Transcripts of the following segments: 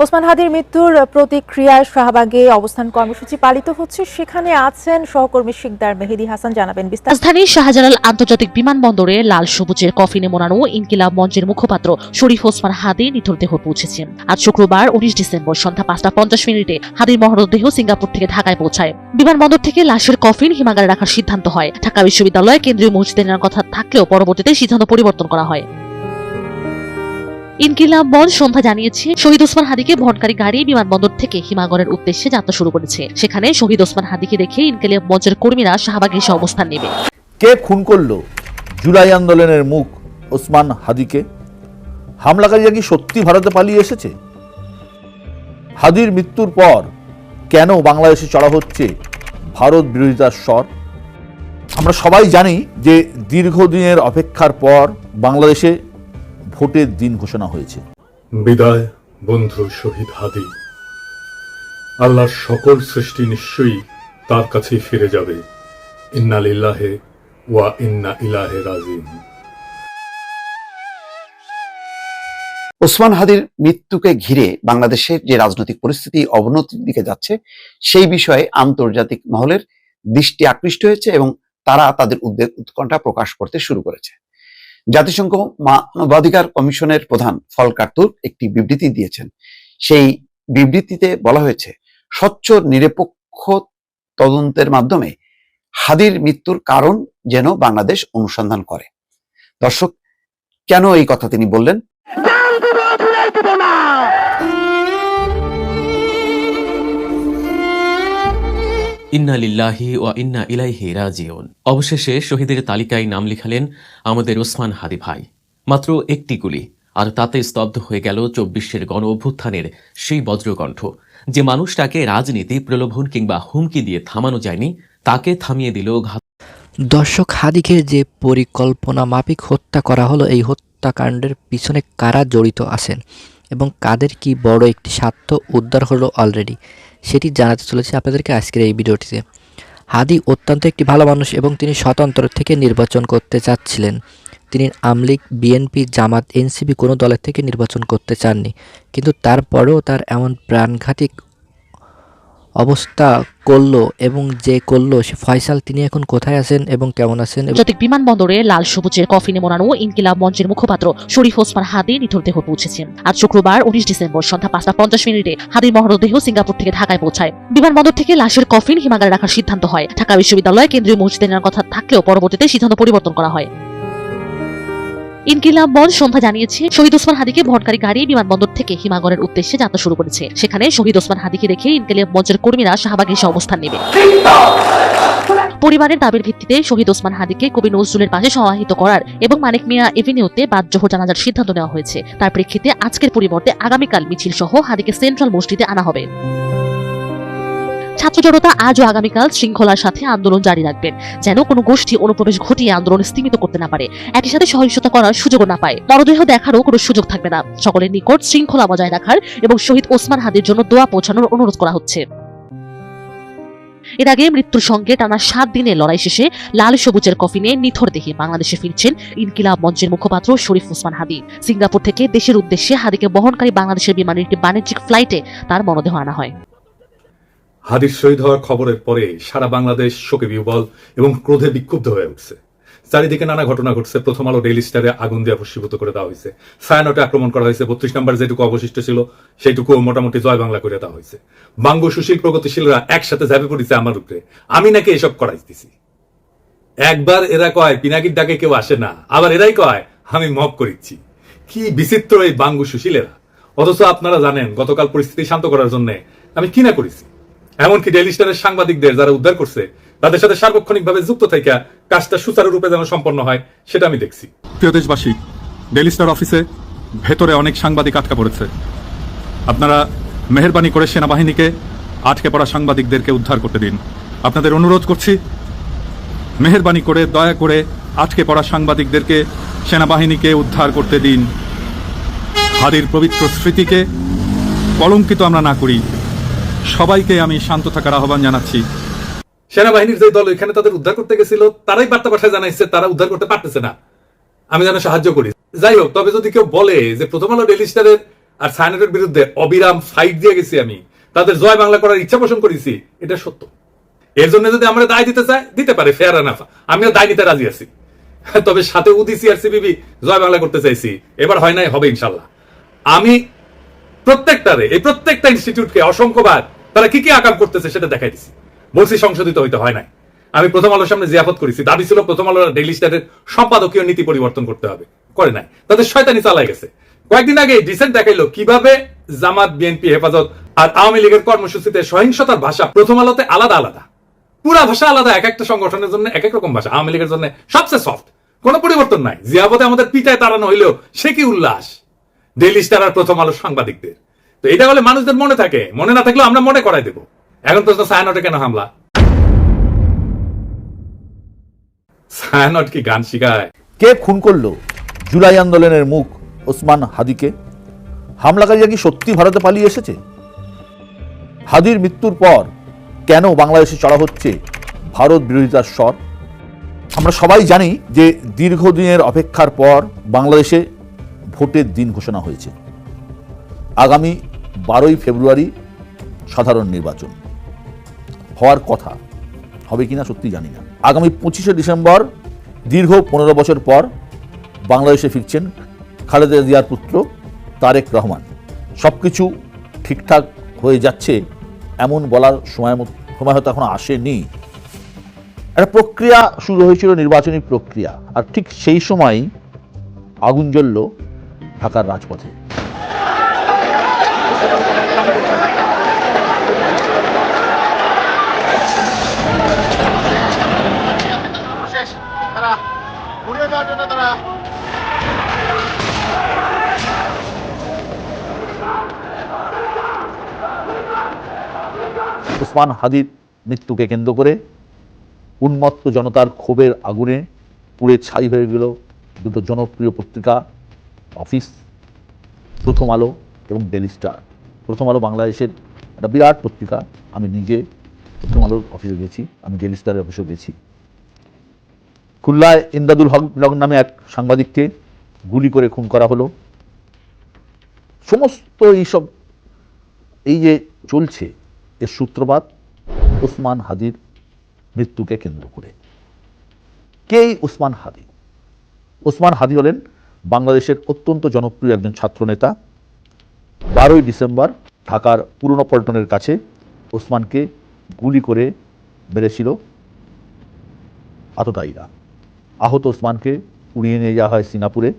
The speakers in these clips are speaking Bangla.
ওসমান হাদির মৃত্যুর প্রতিক্রিয়ায় শাহবাগে অবস্থান কর্মসূচি পালিত হচ্ছে। সেখানে আছেন সহকর্মী শিকদার মেহেদী হাসান, জানাবেন বিস্তারিত। রাজধানীর শাহজালাল আন্তর্জাতিক বিমানবন্দরে লাল সবুজের কফিনে মোড়ানো ইনকিলাব মঞ্চের মুখপাত্র শরীফ ওসমান হাদি নিথর দেহ পৌঁছেছেন। আজ শুক্রবার 19 ডিসেম্বর সন্ধ্যা 5:50 হাদির মরদেহ সিঙ্গাপুর থেকে ঢাকায় পৌঁছায়। বিমানবন্দর থেকে লাশের কফিন হিমাগারে রাখার সিদ্ধান্ত হয়। ঢাকা বিশ্ববিদ্যালয়ে কেন্দ্রীয় মসজিদে নেওয়ার কথা থাকলেও পরবর্তীতে সিদ্ধান্ত পরিবর্তন করা হয়। ইনকিলাব মঞ্চ সন্ধ্যা জানিয়েছে, শহীদ ওসমান হাদিকে বহনকারী গাড়ি বিমানবন্দর থেকে হিমাগরের উদ্দেশ্যে যাত্রা শুরু করেছে। সেখানে শহীদ ওসমান হাদিকে দেখে ইনকিলাব মঞ্চের কর্মীরা শাহবাগে এসে অবস্থান নেবে। কে খুন করলো জুলাই আন্দোলনের মুখ ওসমান হাদিকে? হামলাকারীরা কি সত্যি ভারতে পালিয়ে এসেছে? হাদির মৃত্যুর পর কেন বাংলাদেশে চড়া হচ্ছে ভারত বিরোধিতার স্বর? আমরা সবাই জানি যে দীর্ঘদিনের অপেক্ষার পর বাংলাদেশে ভোটের দিন ঘোষণা হয়েছে। বিদায় বন্ধু শহীদ হাদি। আল্লাহর সকল সৃষ্টি নিশ্চয়ই তার কাছেই ফিরে যাবে। ইন্না লিল্লাহি ওয়া ইন্না ইলাইহি রাজিউন। ওসমান হাদির মৃত্যুকে ঘিরে বাংলাদেশের যে রাজনৈতিক পরিস্থিতি অবনতির দিকে যাচ্ছে, সেই বিষয়ে আন্তর্জাতিক মহলের দৃষ্টি আকৃষ্ট হয়েছে এবং তারা তাদের উদ্বেগ উৎকণ্ঠা প্রকাশ করতে শুরু করেছে। জাতিসংঘ মানবাধিকার কমিশনের প্রধান ফলকার তুর্ক একটি বিবৃতি দিয়েছেন। সেই বিবৃতিতে বলা হয়েছে, স্বচ্ছ নিরপেক্ষ তদন্তের মাধ্যমে হাদির মৃত্যুর কারণ যেন বাংলাদেশ অনুসন্ধান করে। দর্শক, কেন এই কথা তিনি বললেন? ইন্না লিল্লাহি ওয়া ইন্না ইলাইহি রাজিউন। অবশেষে শহীদের তালিকায় নাম লিখালেন আমাদের ওসমান হাদি ভাই। মাত্র একটি গুলি, আর তাতে স্তব্ধ হয়ে গেল 24-এর গণ অভ্যুত্থানের সেই বজ্রকণ্ঠ। যে মানুষটাকে রাজনীতি, প্রলোভন কিংবা হুমকি দিয়ে থামানো যায়নি, তাকে থামিয়ে দিল ঘাত। দর্শক, হাদিকে যে পরিকল্পনা মাফিক হত্যা করা হলো, এই হত্যাকাণ্ডের পিছনে কারা জড়িত আছেন এবং কাদের কি বড় একটি স্বার্থ উদ্ধার হলো অলরেডি, সেটি জানাতে চলেছে আপনাদেরকে আজকের এই ভিডিওটিতে। হাদি অত্যন্ত একটি ভালো মানুষ এবং তিনি স্বতন্ত্র থেকে নির্বাচন করতে চাচ্ছিলেন। তিনি আমলিগ, বিএনপি, জামাত, এনসিপি কোনো দলের থেকে নির্বাচন করতে চাননি, কিন্তু তারপরেও তার এমন প্রাণঘাতী অবস্থা করলো এবং যে করলো সে ফয়সাল, তিনি এখন কোথায় আছেন এবং কেমন আছেন? আন্তর্জাতিক বিমানবন্দরে লাল সবুজের কফিনে মোড়ানো ইনকিলাব মঞ্চের মুখপাত্র শরীফ ওসমান হাদি নিথর দেহ পৌঁছেছেন। আজ শুক্রবার 19 ডিসেম্বর সন্ধ্যা 5:50 হাদির মরদেহ সিঙ্গাপুর থেকে ঢাকায় পৌঁছায়। বিমানবন্দর থেকে লাশের কফিন হিমাগারে রাখার সিদ্ধান্ত হয়। ঢাকা বিশ্ববিদ্যালয়ে কেন্দ্রীয় মসজিদে নেওয়ার কথা থাকলেও পরবর্তীতে সিদ্ধান্ত পরিবর্তন করা হয়। ইনকিলাব মঞ্চ সন্ধ্যা জানিয়েছে, শহীদ ওসমান হাদিকে বহনকারী গাড়ি বিমানবন্দর থেকে হিমাগরের উদ্দেশ্যে যাত্রা শুরু করেছে। সেখানে শহীদ ওসমান হাদিকে দেখে ইনকিলাব মঞ্চের কর্মীরা শাহবাগে এসে অবস্থান নেবে। পরিবারের দাবির ভিত্তিতে শহীদ ওসমান হাদিকে কবি নজরুলের পাশে সমাহিত করার এবং মানিক মিয়া এভিনিউতে বাদ জোহর জানাজার সিদ্ধান্ত নেওয়া হয়েছে। তার প্রেক্ষিতে আজকের পরিবর্তে আগামীকাল মিছিল সহ হাদিকে সেন্ট্রাল মসজিদে আনা হবে। ছাত্র জনতা আজ ও আগামীকাল শৃঙ্খলার সাথে আন্দোলন জারি রাখবেন, যেন কোনো গোষ্ঠী অনুপ্রবেশ ঘটিয়ে আন্দোলন স্থিমিত করতে না পারে, একই সাথে সহিংসতা করার সুযোগও না পায়। মরদেহ দেখারও কোনো সুযোগ থাকবে না। সকলের নিকট শৃঙ্খলা বজায় রাখার এবং শহীদ ওসমান হাদির জন্য দোয়া পৌঁছানোর অনুরোধ করা হচ্ছে। এর আগে মৃত্যুর সঙ্গে টানা 7 দিনের লড়াই শেষে লাল সবুজের কফিনে নিথর দেহে বাংলাদেশে ফিরছেন ইনকিলাব মঞ্চের মুখপাত্র শরীফ ওসমান হাদি। সিঙ্গাপুর থেকে দেশের উদ্দেশ্যে হাদিকে বহনকারী বাংলাদেশের বিমানের একটি বাণিজ্যিক ফ্লাইটে তার মরদেহ আনা হয়। হাদির শহীদ হওয়ার খবরের পরে সারা বাংলাদেশ শোকে বিহ্বল এবং ক্রোধে বিক্ষুব্ধ হয়ে উঠছে। চারিদিকে নানা ঘটনা ঘটছে। প্রথম আলো ডেইলি স্টারে আগুন দিয়ে ভস্মীভূত করে দেওয়া হয়েছে। ছায়ানটে আক্রমণ করা হয়েছে। 32 নম্বর যেটুকু অবশিষ্ট ছিল সেইটুকু মোটামুটি জয় বাংলা করে দেওয়া হয়েছে। বাঙ্গু সুশীল প্রগতিশীলরা একসাথে ঝাঁপে পড়েছে আমার উপরে। আমি নাকি এসব করাইতেছি। একবার এরা কয় পিনাকির ডাকে কেউ আসে না, আবার এরাই কয় আমি মব করিচ্ছি। কি বিচিত্র এই বাঙ্গু সুশীলেরা! অথচ আপনারা জানেন গতকাল পরিস্থিতি শান্ত করার জন্য আমি কি না করেছি। এমনকি ডেইলি স্টারের সাংবাদিকদের যারা উদ্ধার করছে তাদের সাথে সার্বক্ষণিকভাবে যুক্ত থেকে কাজটা সুচারুরূপে যেন সম্পন্ন হয় সেটা আমি দেখছি। প্রিয় দেশবাসী, ডেইলি স্টার অফিসে ভেতরে অনেক সাংবাদিক আটকা পড়েছে। আপনারা মেহেরবানি করে সেনাবাহিনীকে আটকে পড়া সাংবাদিকদেরকে উদ্ধার করতে দিন। আপনাদের অনুরোধ করছি, মেহেরবানি করে দয়া করে আটকে পড়া সাংবাদিকদেরকে সেনাবাহিনীকে উদ্ধার করতে দিন। হাদির পবিত্র স্মৃতিকে কলঙ্কিত আমরা না করি। সবাইকে আমি শান্ত থাকার আহ্বান জানাচ্ছি। সেনাবাহিনীর যে দল এখানে তাদের উদ্ধার করতে গেছিল তারাই বার্তা পাঠায় জানাইছে তারা উদ্ধার করতে পারতেছে না, আমি যেন সাহায্য করি। যাই হোক, তবে যদি কেউ বলে যে প্রথম আলো ডেইলি স্টারের আর সায়ানটের বিরুদ্ধে অবিরাম ফাইট দিয়ে গেছি আমি, তাদের জয় বাংলা করার ইচ্ছা পোষণ করেছি, এটা সত্য। এর জন্য যদি আমরা দায় দিতে চাই, দিতে পারে, ফেয়ার এনাফ, আমিও দায় নিতে রাজি আছি। তবে সাথে উদিসি আর সিপিবি জয় বাংলা করতে চাইছি, এবার হয় নাই, হবে ইনশাল্লাহ। আমি প্রত্যেকটা ইনস্টিটিউটকে অসংখ্যবার তারা কি কি আকাম করতেছে সেটা দেখাই দিছি, বলছি সংশোধিত হইতে হয় নাই। আমি প্রথম আলোর সামনে জিয়াফত করেছি, দাবি ছিল প্রথম আলোর ডেইলি স্টারের সম্পাদকীয় নীতি পরিবর্তন করতে হবে, করে নাই, তাদের শয়তানি চালাই গেছে। কয়েকদিন আগে ডিসেন্ট দেখাইলো কিভাবে জামাত, বিএনপি, হেফাজত আর আওয়ামী লীগের কর্মসূচিতে সহিংসতার ভাষা প্রথম আলোতে আলাদা আলাদা, পুরা ভাষা আলাদা, এক একটা সংগঠনের জন্য এক এক রকম ভাষা। আওয়ামী লীগের জন্য সবচেয়ে সফট, কোনো পরিবর্তন নাই। জিয়াপথে আমাদের পিটায় তাড়ানো হইলেও সে কি উল্লাস ডেইলি স্টার আর প্রথম আলো সাংবাদিকদের। তো এটা হলে মানুষদের মনে থাকে, মনে না থাকলেও আমরা মনে করাই দেবো। এখন প্রশ্ন, ছায়ানটে কেন হামলা? ছায়ানট কি গান শিখায়? কে খুন করলো জুলাই আন্দোলনের মুখ ওসমান হাদিকে? হামলাকারীরা কি সত্যি ভারতে পালিয়ে এসেছে? হাদির মৃত্যুর পর কেন বাংলাদেশে চড়া হচ্ছে ভারত বিরোধিতার স্বর? আমরা সবাই জানি যে দীর্ঘদিনের অপেক্ষার পর বাংলাদেশে ভোটের দিন ঘোষণা হয়েছে। আগামী 12ই ফেব্রুয়ারি সাধারণ নির্বাচন হওয়ার কথা, হবে কিনা সত্যি জানি না। আগামী 25শে ডিসেম্বর দীর্ঘ 15 বছর পর বাংলাদেশে ফিরছেন খালেদা জিয়ার পুত্র তারেক রহমান। সব কিছু ঠিকঠাক হয়ে যাচ্ছে এমন বলার সময় হয়তো এখনো আসেনি। একটা প্রক্রিয়া শুরু হয়েছিল, নির্বাচনী প্রক্রিয়া, আর ঠিক সেই সময় আগুন জ্বলল ঢাকার রাজপথে। ওসমান হাদির মৃত্যুকে কেন্দ্র করে উন্মত্ত জনতার ক্ষোভের আগুনে পুড়ে ছাই হয়ে গেল দুটো জনপ্রিয় পত্রিকা অফিস, প্রথম আলো এবং ডেইলি স্টার। প্রথম আলো বাংলাদেশের একটা বিরাট পত্রিকা, আমি নিজে প্রথম আলোর অফিসে গেছি, আমি ডেইলি স্টারের অফিসে গেছি। খুলনায় ইমদাদুল হক নামে এক সাংবাদিককে গুলি করে খুন করা হলো। সমস্ত এই যে চলছে, এর সূত্রপাত ওসমান হাদির মৃত্যুকে কেন্দ্র করে। কে ওসমান হাদি? ওসমান হাদি হলেন বাংলাদেশের অত্যন্ত জনপ্রিয় একজন ছাত্রনেতা। 12ই ডিসেম্বর ঢাকার পুরনো পল্টনের কাছে ওসমানকে গুলি করে মেরেছিল আততায়ীরা। আহত ওসমানকে উড়িয়ে নিয়ে যাওয়া হয় সিঙ্গাপুরে।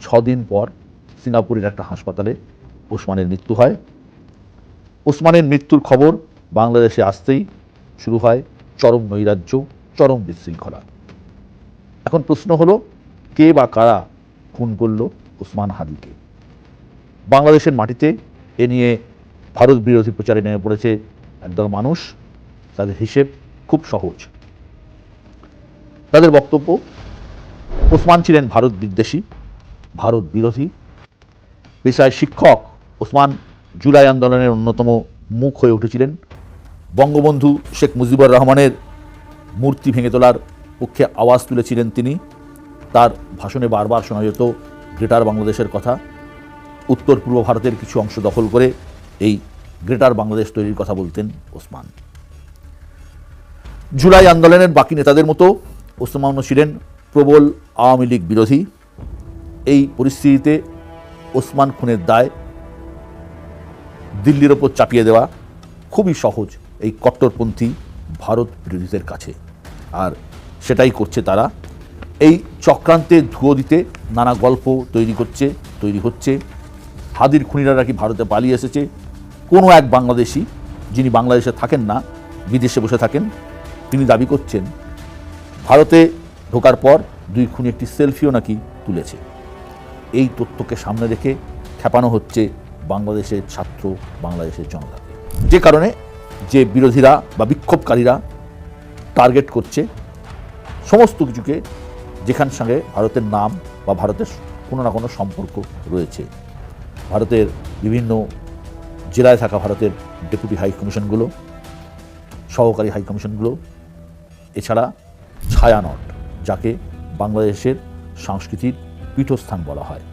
6 দিন পর সিঙ্গাপুরের একটা হাসপাতালে ওসমানের মৃত্যু হয়। ওসমানের মৃত্যুর খবর বাংলাদেশে আসতেই শুরু হয় চরম নৈরাজ্য, চরম বিশৃঙ্খলা। এখন প্রশ্ন হলো, কে বা কারা খুন করল ওসমান হাদিকে? বাংলাদেশের মাটিতে এ নিয়ে ভারত বিরোধী প্রচারে নেমে পড়েছে একদল মানুষ। তাদের হিসেব খুব সহজ। তাদের বক্তব্য, ওসমান ছিলেন ভারত বিদ্বেষী, ভারত বিরোধী। পেশায় শিক্ষক ওসমান জুলাই আন্দোলনের অন্যতম মুখ হয়ে উঠেছিলেন। বঙ্গবন্ধু শেখ মুজিবুর রহমানের মূর্তি ভেঙে তোলার পক্ষে আওয়াজ তুলেছিলেন তিনি। তার ভাষণে বারবার শোনা যেত গ্রেটার বাংলাদেশের কথা। উত্তর পূর্ব ভারতের কিছু অংশ দখল করে এই গ্রেটার বাংলাদেশ তৈরির কথা বলতেন ওসমান। জুলাই আন্দোলনের বাকি নেতাদের মতো ওসমানও ছিলেন প্রবল আওয়ামী লীগ বিরোধী। এই পরিস্থিতিতে ওসমান খুনের দায় দিল্লির ওপর চাপিয়ে দেওয়া খুবই সহজ এই কট্টরপন্থী ভারত বিরোধীদের কাছে, আর সেটাই করছে তারা। এই চক্রান্তে ধুয়ো দিতে নানা গল্প তৈরি হচ্ছে। হাদির খুনিরা নাকি ভারতে পালিয়ে এসেছে। কোনো এক বাংলাদেশি, যিনি বাংলাদেশে থাকেন না, বিদেশে বসে থাকেন, তিনি দাবি করছেন ভারতে ঢোকার পর 2 খুনি একটি সেলফিও নাকি তুলেছে। এই তথ্যকে সামনে রেখে খেপানো হচ্ছে বাংলাদেশের ছাত্র, বাংলাদেশের জনতাকে। যে কারণে যে বিরোধীরা বা বিক্ষোভকারীরা টার্গেট করছে সমস্ত কিছুকে যেখান সঙ্গে ভারতের নাম বা ভারতের কোনো না কোনো সম্পর্ক রয়েছে। ভারতের বিভিন্ন জেলায় থাকা ভারতের ডেপুটি হাই কমিশনগুলো, সহকারী হাই কমিশনগুলো, এছাড়া ছায়ানট, যাকে বাংলাদেশের সংস্কৃতির পীঠস্থান বলা হয়,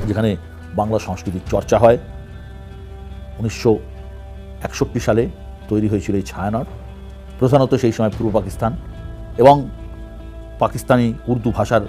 যেখানে বাংলা সংস্কৃতির চর্চা হয়। 1961 সালে তৈরি হয়েছিল এই ছায়ানট, প্রধানত সেই সময় পূর্ব পাকিস্তান এবং পাকিস্তানি উর্দু ভাষার